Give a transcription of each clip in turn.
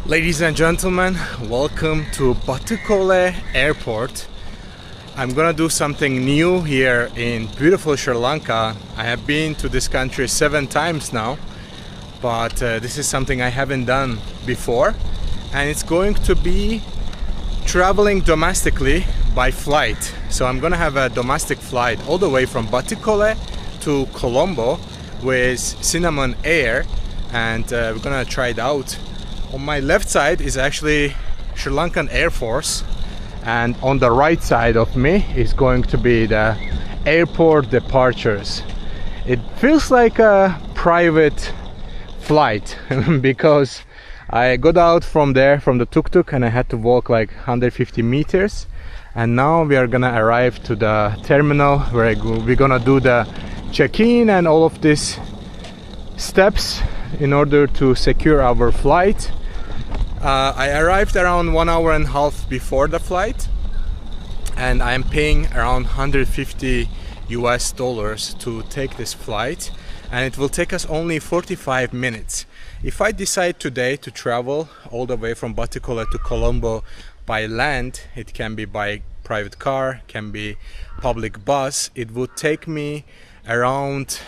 Ladies and gentlemen, welcome to Batukole Airport. I'm gonna do something new here in beautiful Sri Lanka. I have been to this country 7 times now, but this is something I haven't done before, and it's going to be traveling domestically by flight. So I'm gonna have a domestic flight all the way from Batukole to Colombo with Cinnamon Air, and we're gonna try it out. On my left side is actually Sri Lankan Air Force, and on the right side of me is going to be the airport departures. It feels like a private flight because I got out from there from the tuk-tuk and I had to walk like 150 meters, and now we are gonna arrive to the terminal where we're gonna do the check-in and all of these steps in order to secure our flight. I arrived around 1.5 hours before the flight, and I'm paying around $150 to take this flight, and it will take us only 45 minutes. If I decide today to travel all the way from Batukole to Colombo by land, it can be by private car, can be public bus, it would take me around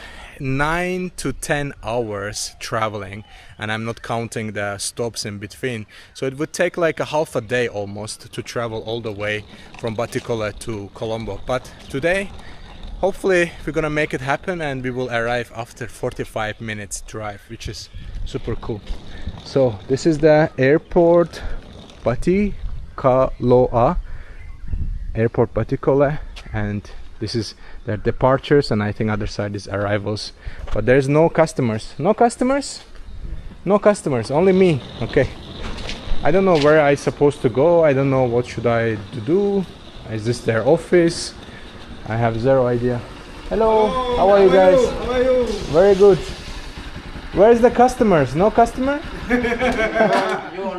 9 to 10 hours traveling, and I'm not counting the stops in between. So it would take like a half a day almost to travel all the way from Batukole to Colombo. But today, hopefully we're gonna make it happen, and we will arrive after 45 minutes drive, which is super cool. So this is the airport Batikaloa, airport Batukole, and this is their departures, and I think other side is arrivals. But there's no customers. No customers? No customers, only me. Okay. I don't know where I'm supposed to go. I don't know what should I do. Is this their office? I have zero idea. Hello, how are you guys? How are you? Very good. Where's the customers? No customer?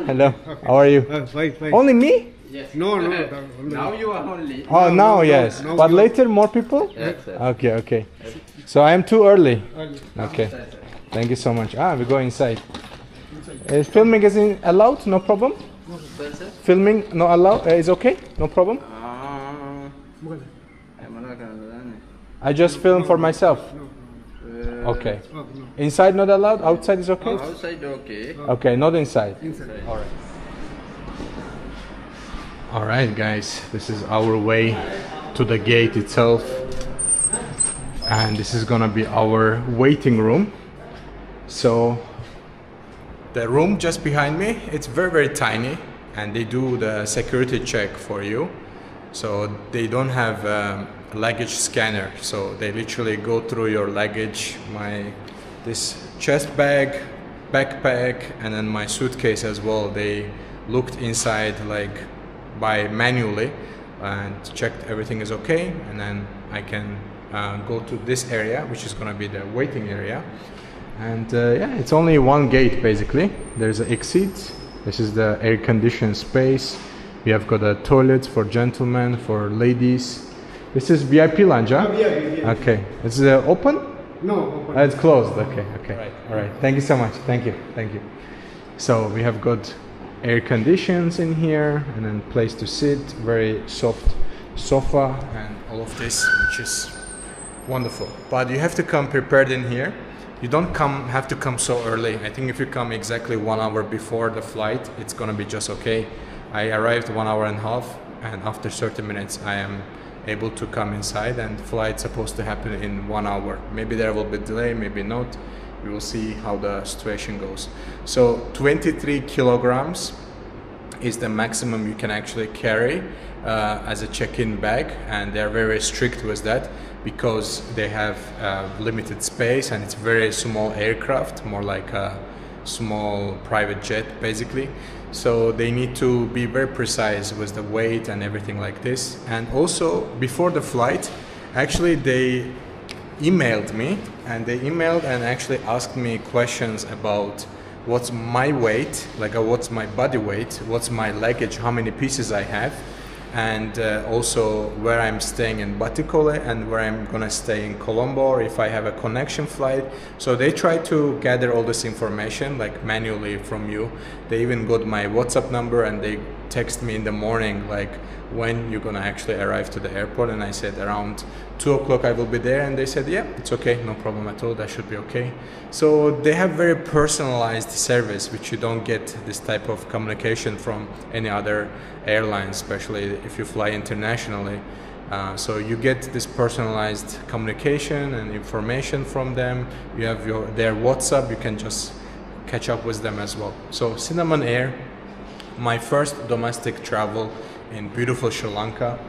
Hello, how are you? Fine. Only me? Yes. No. Now you are only. Oh, now no, yes. now But you- later more people? Yes, sir. Okay. So I am too early. Okay. Thank you so much. We go inside. Filming is allowed? No problem? Sir, sir. Filming no allowed? Is okay? No problem? I just film for myself. Okay. Inside not allowed? Outside is okay? Outside okay. Okay, not inside. Inside. Alright. Alright guys, this is our way to the gate itself, and this is gonna be our waiting room. So the room just behind me, it's very tiny, and they do the security check for you. So they don't have a luggage scanner, so they literally go through your luggage, this chest bag, backpack, and then my suitcase as well. They looked inside like by manually and checked everything is okay, and then I can go to this area, which is gonna be the waiting area. And yeah, it's only one gate basically. There's an exit. This is the air-conditioned space. We have got a toilet for gentlemen, for ladies. This is VIP lounge, huh? VIP. Okay. Is it open? No. It's closed. Okay. All right. Thank you so much. Thank you. So we have got air conditions in here, and then place to sit, very soft sofa, and all of this, which is wonderful. But you have to come prepared in here. You don't have to come so early. I think if you come exactly 1 hour before the flight, it's gonna be just okay. I arrived 1.5 hours, and after 30 minutes I am able to come inside, and the flight's supposed to happen in 1 hour. Maybe there will be delay, maybe not. We will see how the situation goes. So 23 kilograms is the maximum you can actually carry as a check-in bag, and they're very strict with that because they have limited space, and it's very small aircraft, more like a small private jet basically. So they need to be very precise with the weight and everything like this. And also before the flight, actually they emailed me, and they emailed and actually asked me questions about what's my weight, like what's my body weight, what's my luggage, how many pieces I have. and also where I'm staying in Batikole and where I'm gonna stay in Colombo, or if I have a connection flight. So they try to gather all this information like manually from you. They even got my WhatsApp number and they text me in the morning like when you're gonna actually arrive to the airport, and I said around 2 o'clock I will be there, and they said yeah, it's okay, no problem at all, that should be okay. So they have very personalized service, which you don't get this type of communication from any other airline, especially if you fly internationally. So you get this personalized communication and information from them. You have their WhatsApp, you can just catch up with them as well. So Cinnamon Air, my first domestic travel in beautiful Sri Lanka.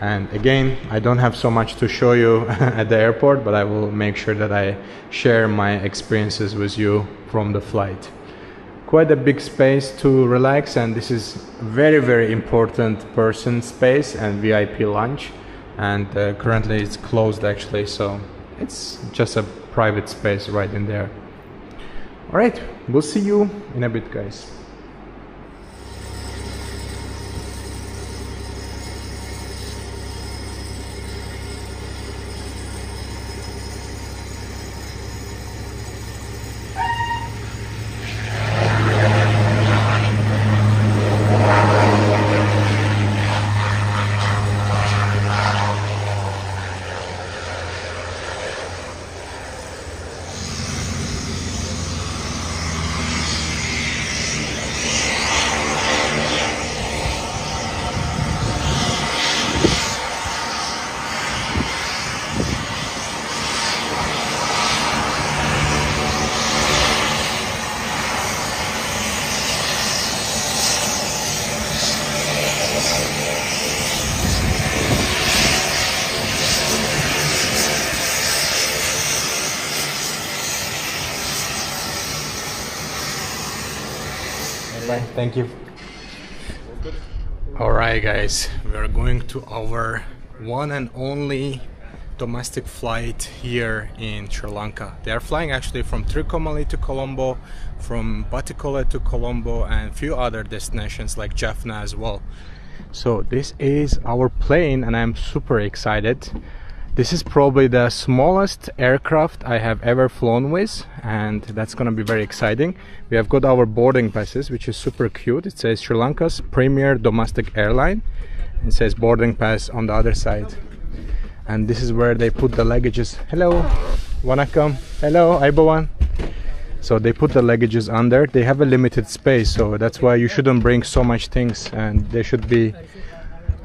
And again, I don't have so much to show you at the airport, but I will make sure that I share my experiences with you from the flight. Quite a big space to relax, and this is very, very important person space and VIP lunch. And currently it's closed actually, so it's just a private space right in there. All right, we'll see you in a bit, guys. Bye. Thank you. Alright guys, we are going to our one and only domestic flight here in Sri Lanka. They are flying actually from Trincomalee to Colombo, from Batikole to Colombo, and a few other destinations like Jaffna as well. So this is our plane and I'm super excited. This is probably the smallest aircraft I have ever flown with, and that's gonna be very exciting. We have got our boarding passes, which is super cute. It says Sri Lanka's premier domestic airline. It says boarding pass on the other side. And this is where they put the luggages. Hello, Wanakam. Hello, Aibawan. So they put the luggages under. They have a limited space, so that's why you shouldn't bring so much things, and they should be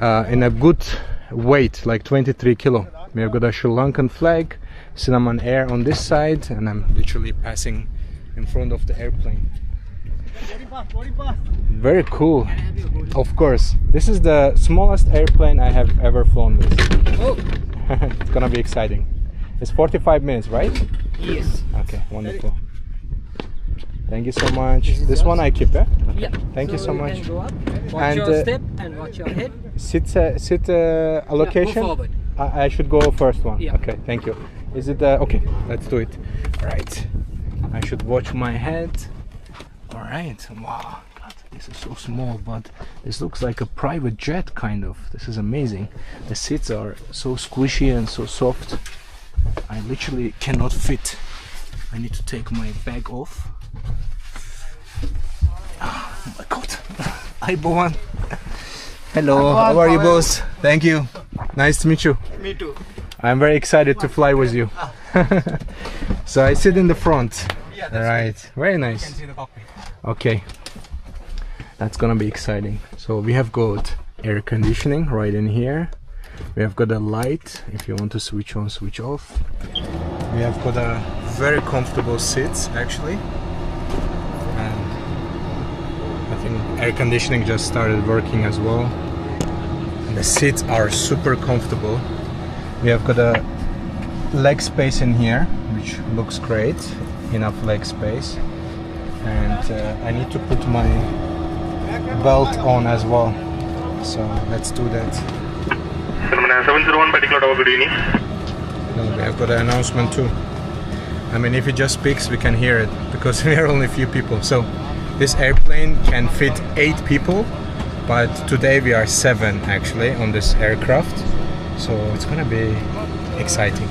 in a good weight, like 23 kilo. We have got a Sri Lankan flag, Cinnamon Air on this side, and I'm literally passing in front of the airplane. Very cool. Of course, this is the smallest airplane I have ever flown with. Oh. It's gonna be exciting. It's 45 minutes, right? Yes. Okay, wonderful. Thank you so much. This one I keep, eh? Okay. Yeah. Thank you so much. Can go up, watch your step and watch your head. Sit allocation? Yeah, go forward. I should go first one. Yeah. Okay, thank you. Is it okay? Let's do it. Right. I should watch my head. All right. Wow. God, this is so small, but this looks like a private jet kind of. This is amazing. The seats are so squishy and so soft. I literally cannot fit. I need to take my bag off. Oh my God. Hi, Bohan. Hello, how are you boss? Thank you. Nice to meet you. Me too. I'm very excited to fly with you. So I sit in the front. Yeah, right. Very nice. You can see the cockpit. Okay. That's gonna be exciting. So we have got air conditioning right in here. We have got a light if you want to switch on, switch off. We have got a very comfortable seats actually. And I think air conditioning just started working as well. And the seats are super comfortable. We have got a leg space in here, which looks great. Enough leg space. And I need to put my belt on as well. So let's do that. 701 particular tower, good evening. No, we have got an announcement too. I mean, if it just speaks, we can hear it because we are only a few people. So this airplane can fit 8 people, but today we are 7 actually on this aircraft, so it's gonna be exciting.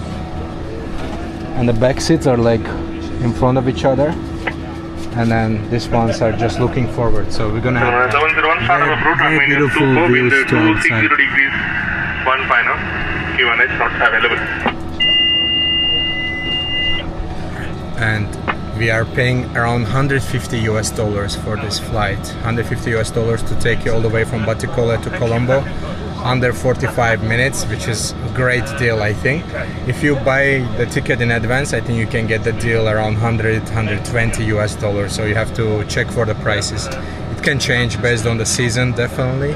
And the back seats are like in front of each other, and then these ones are just looking forward, so we're gonna have 701 start of route, very runway beautiful is 24 views with to 260 outside. degrees 1 final. Q&A slots available. And we are paying around $150 for this flight. $150 to take you all the way from Baticole to Colombo under 45 minutes, which is a great deal, I think. If you buy the ticket in advance, I think you can get the deal around $100-120, so you have to check for the prices. It can change based on the season, definitely.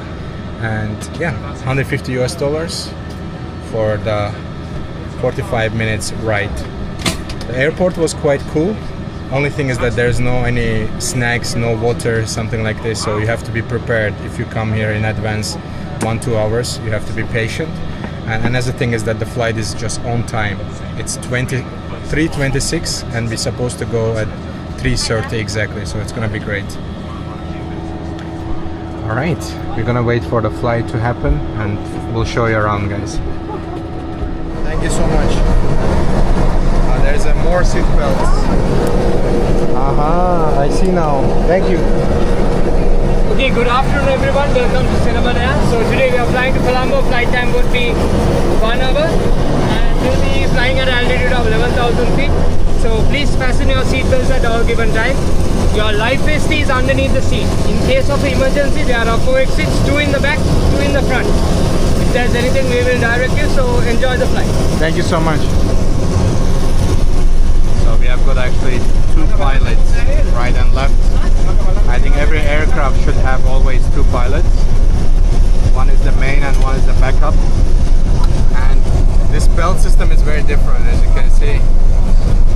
And yeah, $150 for the 45 minutes ride. The airport was quite cool. Only thing is that there's no any snacks, no water, something like this, so you have to be prepared if you come here in advance. 1-2 hours, you have to be patient. And another thing is that the flight is just on time. It's 3:26 and we're supposed to go at 3:30 exactly, so it's gonna be great. All right, we're gonna wait for the flight to happen and we'll show you around, guys. Thank you so much. There's a more seat belts. Aha, I see now. Thank you. Okay, good afternoon everyone. Welcome to Cinnamon Air. So today we are flying to Colombo. Flight time would be 1 hour and we'll be flying at an altitude of 11,000 feet. So please fasten your seat belts at all given time. Your life vest is underneath the seat. In case of emergency, there are 4 exits, 2 in the back, 2 in the front. If there's anything, we will direct you, so enjoy the flight. Thank you so much. So we have got actually 2 pilots, right and left. I think every aircraft should have always 2 pilots. One is the main and one is the backup. And this belt system is very different, as you can see.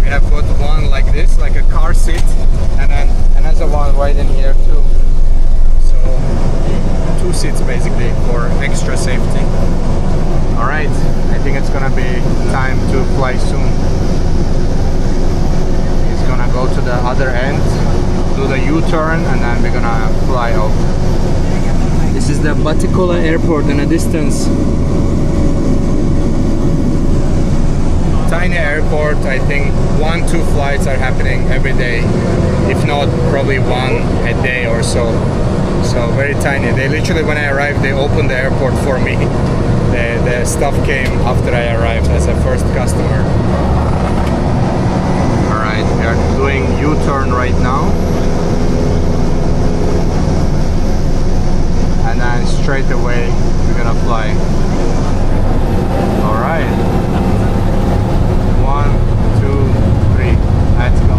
We have got one like this, like a car seat, and then another one right in here too. So 2 seats basically for extra safety. Alright, I think it's gonna be time to fly soon. It's gonna go to the other end, do the U-turn, and then we're gonna fly off. This is the Baticole airport in a distance. Tiny airport, I think 1-2 flights are happening every day, if not probably 1 a day or so. So very tiny. They literally, when I arrived, they opened the airport for me. The stuff came after I arrived as a first customer. Alright, we are doing U-turn right now. And then straight away we're gonna fly. Alright. 1, 2, 3, let's go.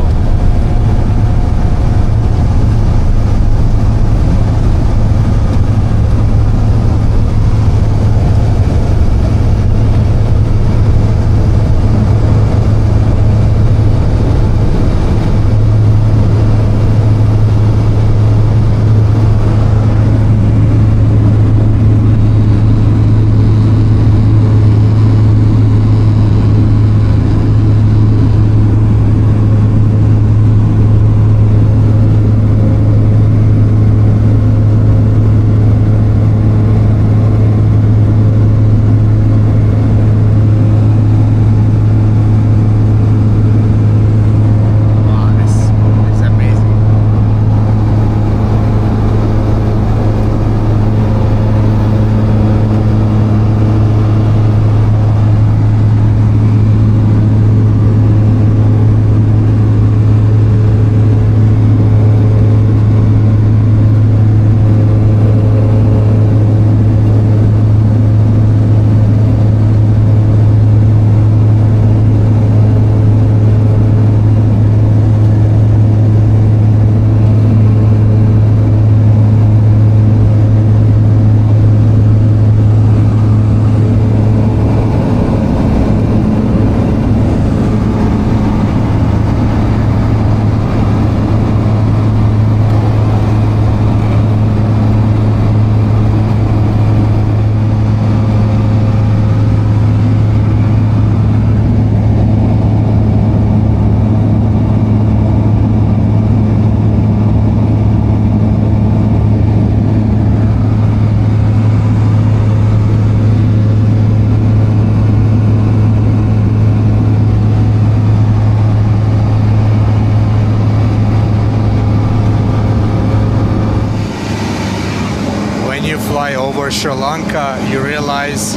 Sri Lanka, you realize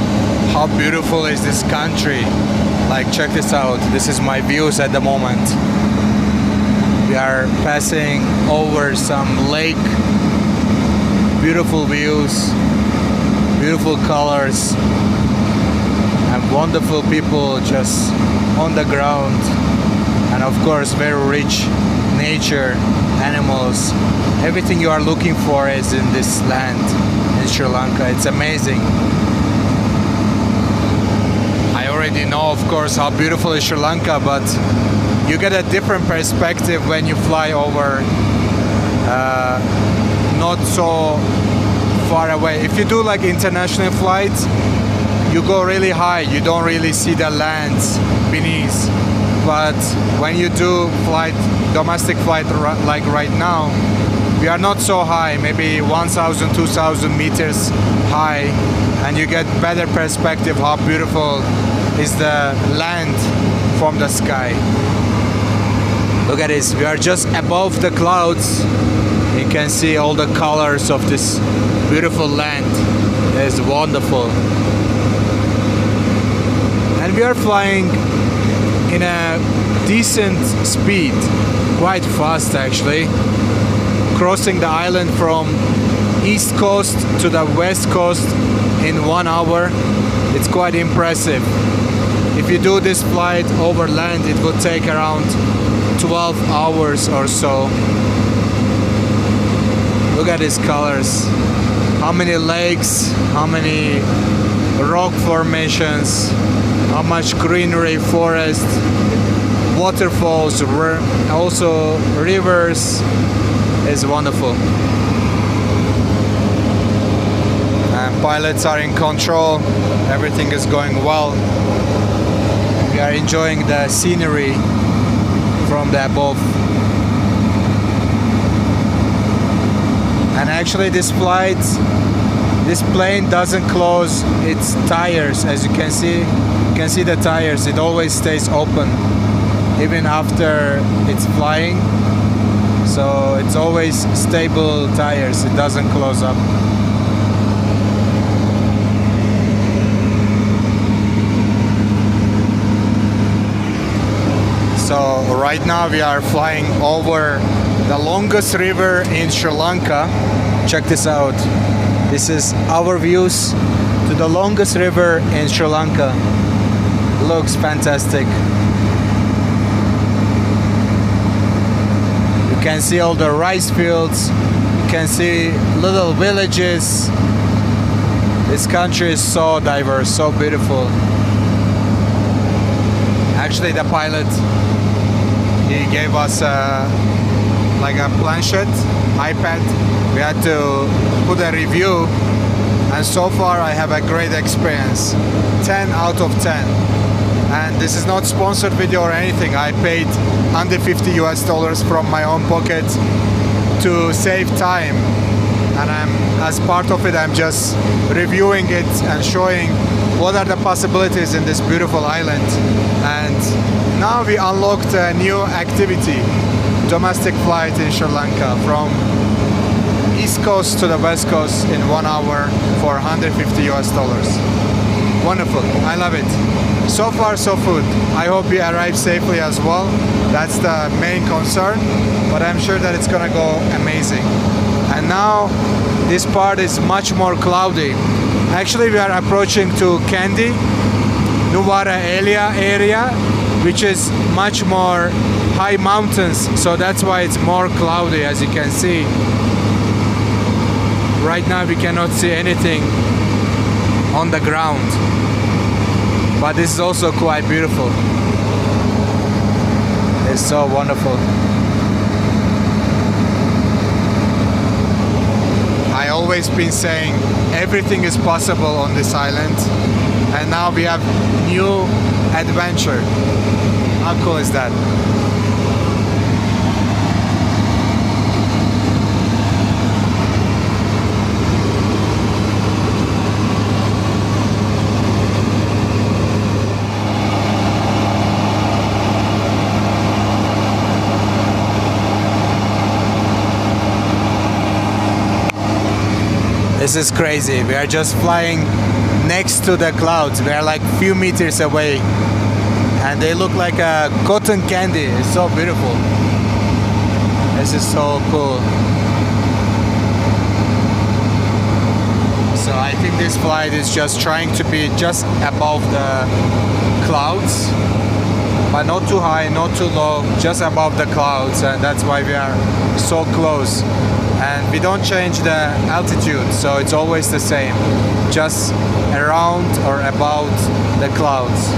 how beautiful is this country. Like, check this out. This is my views at the moment. We are passing over some lake. Beautiful views, beautiful colors, and wonderful people just on the ground. And of course, very rich nature, animals. Everything you are looking for is in this land, in Sri Lanka. It's amazing. I already know, of course, how beautiful is Sri Lanka, but you get a different perspective when you fly over not so far away. If you do like international flights, you go really high, you don't really see the lands beneath. But when you do domestic flight like right now, we are not so high, maybe 1,000, 2,000 meters high, and you get better perspective how beautiful is the land from the sky. Look at this, we are just above the clouds. You can see all the colors of this beautiful land. It's wonderful. And we are flying in a decent speed, quite fast actually, crossing the island from east coast to the west coast in 1 hour. It's quite impressive. If you do this flight over land, it would take around 12 hours or so. Look at these colors. How many lakes, how many rock formations, how much greenery, forest, waterfalls, also rivers. Is wonderful. And pilots are in control. Everything is going well. We are enjoying the scenery from the above. And actually this plane doesn't close its tires. As you can see the tires, it always stays open even after it's flying. So it's always stable tires, it doesn't close up. So right now we are flying over the longest river in Sri Lanka. Check this out. This is our views to the longest river in Sri Lanka. Looks fantastic. You can see all the rice fields. You can see little villages. This country is so diverse, so beautiful. Actually, the pilot, he gave us like a planchette, iPad. We had to put a review, and so far I have a great experience. 10 out of 10. And this is not sponsored video or anything. I paid under $50 from my own pocket to save time, and as part of it, I'm just reviewing it and showing what are the possibilities in this beautiful island. And now we unlocked a new activity, domestic flight in Sri Lanka from east coast to the west coast in 1 hour for $150. Wonderful, I love it. So far so good. I hope we arrive safely as well. That's the main concern, but I'm sure that it's gonna go amazing. And now this part is much more cloudy. Actually, we are approaching to Kandy, Nuwara Elia area, which is much more high mountains, so that's why it's more cloudy, as you can see. Right now we cannot see anything on the ground, but this is also quite beautiful. It's so wonderful. I always been saying everything is possible on this island, and now we have new adventure. How cool is that? This is crazy. We are just flying next to the clouds. We are like few meters away, and they look like a cotton candy. It's so beautiful. This is so cool. So I think this flight is just trying to be just above the clouds, but not too high, not too low, just above the clouds, and that's why we are so close. And we don't change the altitude, so it's always the same, just around or about the clouds.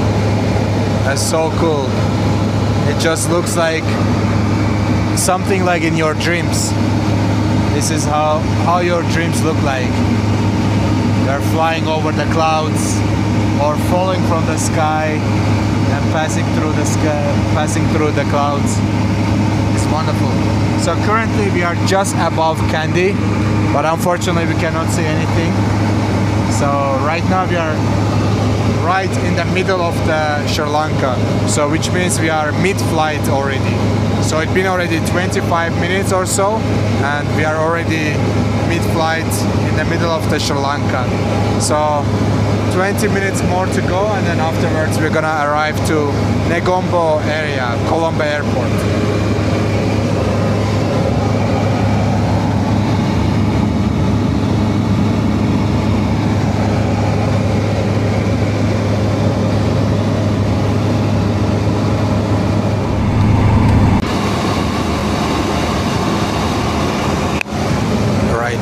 That's so cool. It just looks like something like in your dreams. This is how your dreams look like. You're flying over the clouds or falling from the sky and passing through the sky, passing through the clouds. It's wonderful. So currently we are just above Kandy, but unfortunately we cannot see anything. So right now we are right in the middle of the Sri Lanka, so which means we are mid-flight already. So it's been already 25 minutes or so, and we are already mid-flight in the middle of the Sri Lanka. So 20 minutes more to go, and then afterwards we're gonna arrive to Negombo area, Colombo Airport.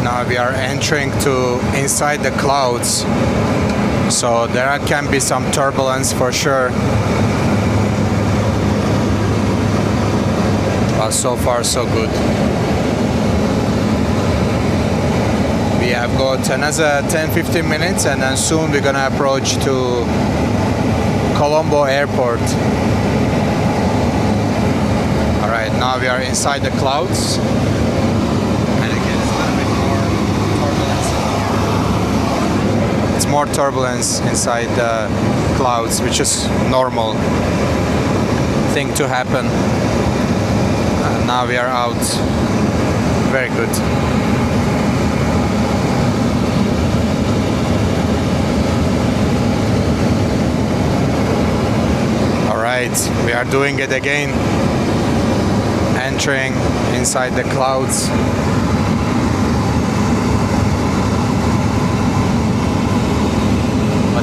Now we are entering to inside the clouds, so there can be some turbulence for sure, but so far so good. We have got another 10-15 minutes, and then soon we're gonna approach to Colombo Airport. Alright, now we are inside the clouds. More turbulence inside the clouds, which is normal thing to happen. And now we are out. Very good. All right, we are doing it again. Entering inside the clouds.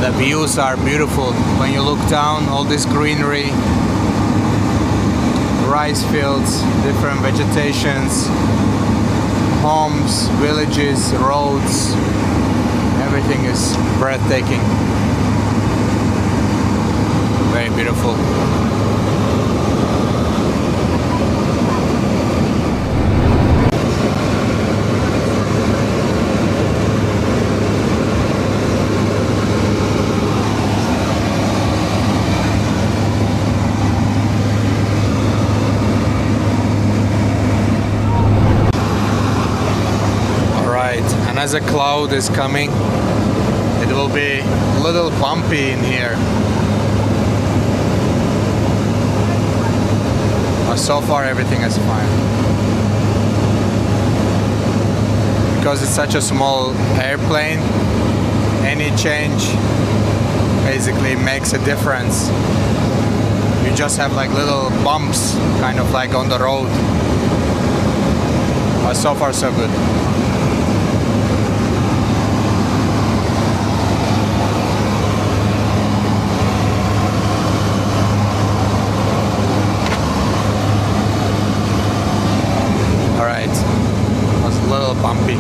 The views are beautiful. When you look down, all this greenery, rice fields, different vegetations, homes, villages, roads, everything is breathtaking. Very beautiful. As a cloud is coming, it will be a little bumpy in here. But so far everything is fine. Because it's such a small airplane, any change basically makes a difference. You just have like little bumps, kind of like on the road. But so far so good. Bumpy.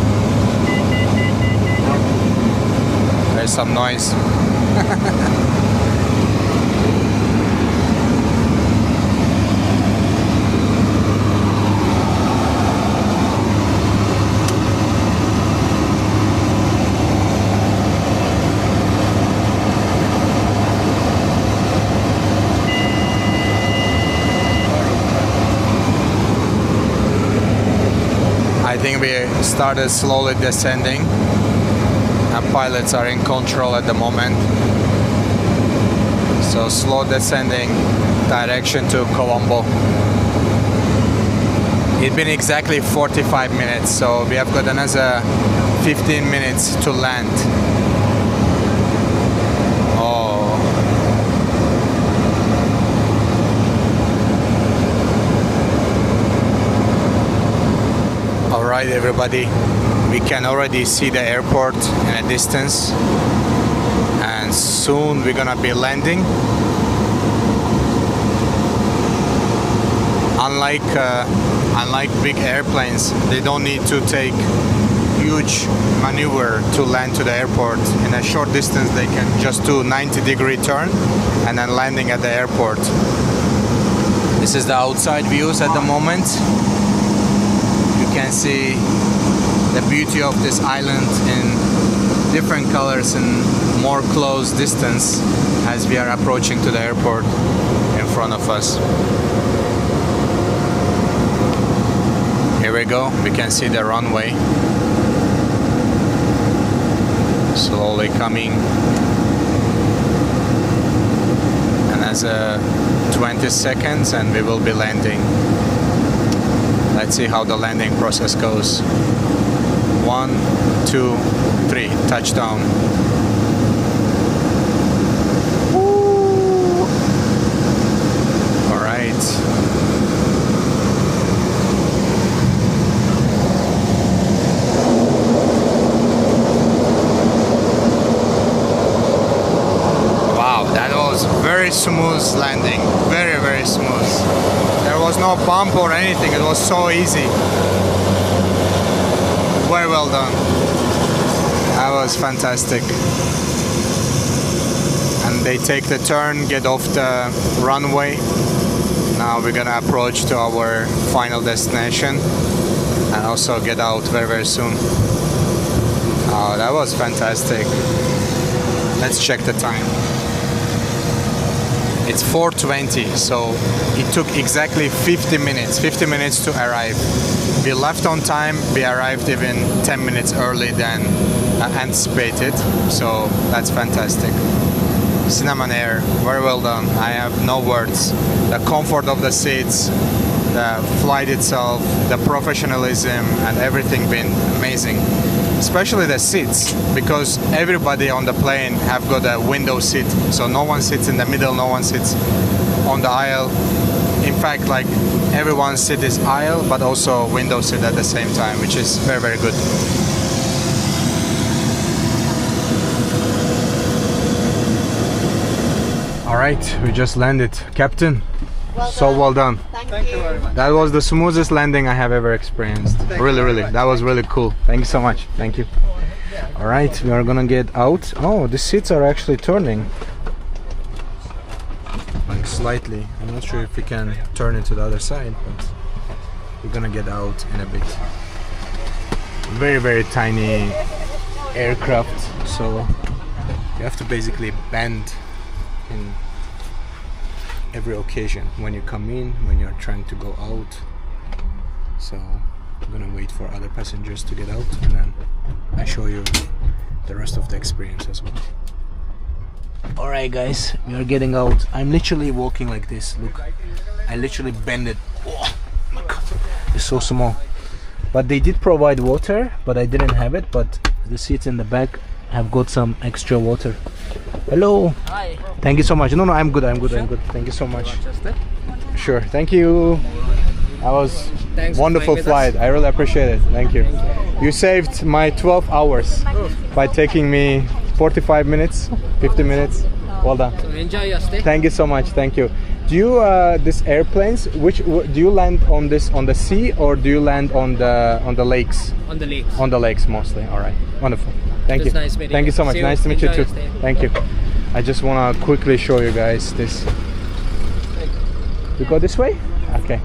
There's some noise. I think we started slowly descending, and pilots are in control at the moment. So slow descending, direction to Colombo. It's been exactly 45 minutes, so we have got another 15 minutes to land. Oh. Alright everybody, we can already see the airport in a distance, and soon we're gonna be landing. Unlike big airplanes, they don't need to take huge maneuver to land to the airport. In a short distance they can just do 90-degree turn and then landing at the airport. This is the outside views at the moment. You can see the beauty of this island in different colors and more close distance as we are approaching to the airport in front of us. Here we go, we can see the runway slowly coming, and as 20 seconds and we will be landing. Let's see how the landing process goes. 1, 2, 3, touchdown. Woo. All right. Very smooth landing, very smooth. There was no bump or anything, it was so easy. Very well done. That was fantastic. And they take the turn, get off the runway. Now we're gonna approach to our final destination and also get out very soon. Oh, that was fantastic. Let's check the time. It's 4:20, so it took exactly 50 minutes to arrive. We left on time, we arrived even 10 minutes early than anticipated, so that's fantastic. Cinnamon Air, very well done. I have no words. The comfort of the seats, the flight itself, the professionalism, and everything been amazing. Especially the seats, because everybody on the plane have got a window seat, so no one sits in the middle, no one sits on the aisle. In fact, like everyone sits is aisle, but also window seat at the same time, which is very good. All right, we just landed, Captain. Well done. Thank you very much. That was the smoothest landing I have ever experienced. Really. That was really cool. Thank you so much. Thank you. All right, we are gonna get out. Oh, the seats are actually turning. Like slightly. I'm not sure if we can turn it to the other side, but we're gonna get out in a bit. Very tiny aircraft, so you have to basically bend in every occasion when you come in, when you're trying to go out. So I'm gonna wait for other passengers to get out and then I show you the rest of the experience as well. Alright guys, we are getting out. I'm literally walking like this, look. I literally bend it. Oh my god, it's so small. But they did provide water, but I didn't have it, but the seats in the back have got some extra water. Hello. Hi. Thank you so much. No, I'm good. Thank you so much. Sure. Thank you. That was wonderful flight. I really appreciate it. Thank you. You saved my 12 hours by taking me 45 minutes, 50 minutes. Well done. So enjoy your stay. Thank you so much. Thank you. Do you these airplanes? Do you land on the sea or do you land on the lakes? On the lakes. On the lakes mostly. All right. Wonderful. Thank you. Nice meeting Thank you so much. See you. Nice to meet you Enjoy too. your stay. Thank you. I just want to quickly show you guys this. We go this way? Okay.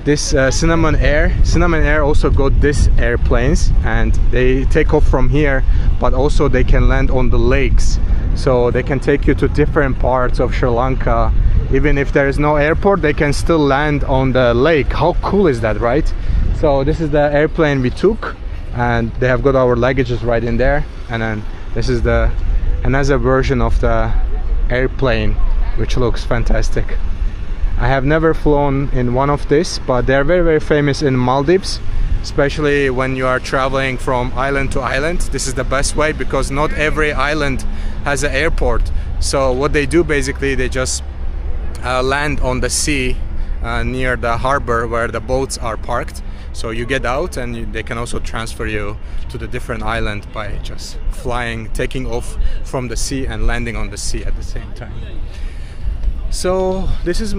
This Cinnamon Air also got this airplanes and they take off from here, but also they can land on the lakes. So they can take you to different parts of Sri Lanka. Even if there is no airport, they can still land on the lake. How cool is that, right? So this is the airplane we took and they have got our luggages right in there. And then this is another version of the airplane, which looks fantastic. I have never flown in one of this, but they're very famous in Maldives, especially when you are traveling from island to island. This is the best way because not every island has an airport. So what they do basically, they just land on the sea near the harbor where the boats are parked. So you get out and they can also transfer you to the different island by just flying, taking off from the sea and landing on the sea at the same time. So this is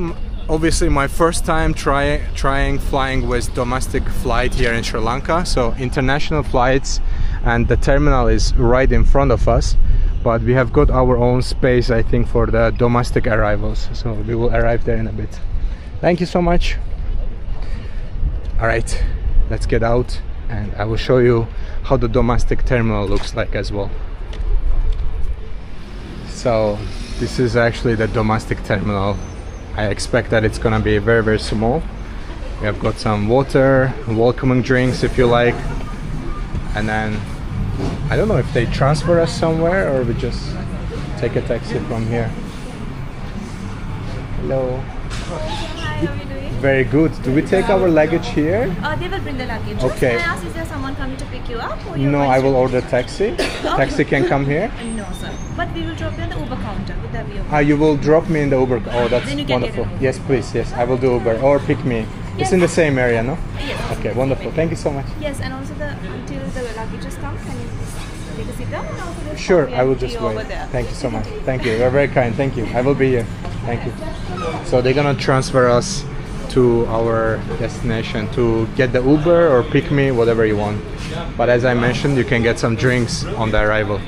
obviously my first time trying flying with domestic flight here in Sri Lanka. So international flights, and the terminal is right in front of us, but we have got our own space, I think, for the domestic arrivals. So we will arrive there in a bit. Thank you so much. All right, let's get out and I will show you how the domestic terminal looks like as well. So this is actually the domestic terminal. I expect that it's gonna be very small. We have got some water, welcoming drinks if you like, and then I don't know if they transfer us somewhere or we just take a taxi from here. Hello. Hi, how are you doing? Very good. Do we take our luggage here? They will bring the luggage. Okay. Can I ask, is there someone coming to pick you up? Or you're No, going I to- will order taxi. Taxi can come here. No, sir. But we will drop you on the Uber counter. Would that be okay? You will drop me in the Uber. Oh, that's Then you can get wonderful. an Uber. Yes, please. Yes, I will do Uber or pick me. It's Yes. in the same area, no? Yes. Okay, wonderful. Thank you so much. Yes, and also until the luggage has come, can you please take a seat down? And also there's Sure, coffee I will and tea just over wait. there. Thank you so much. Thank you. You're very kind. Thank you. I will be here. Thank you. So they're gonna transfer us to our destination to get the Uber or pick me, whatever you want. But as I mentioned, you can get some drinks on the arrival.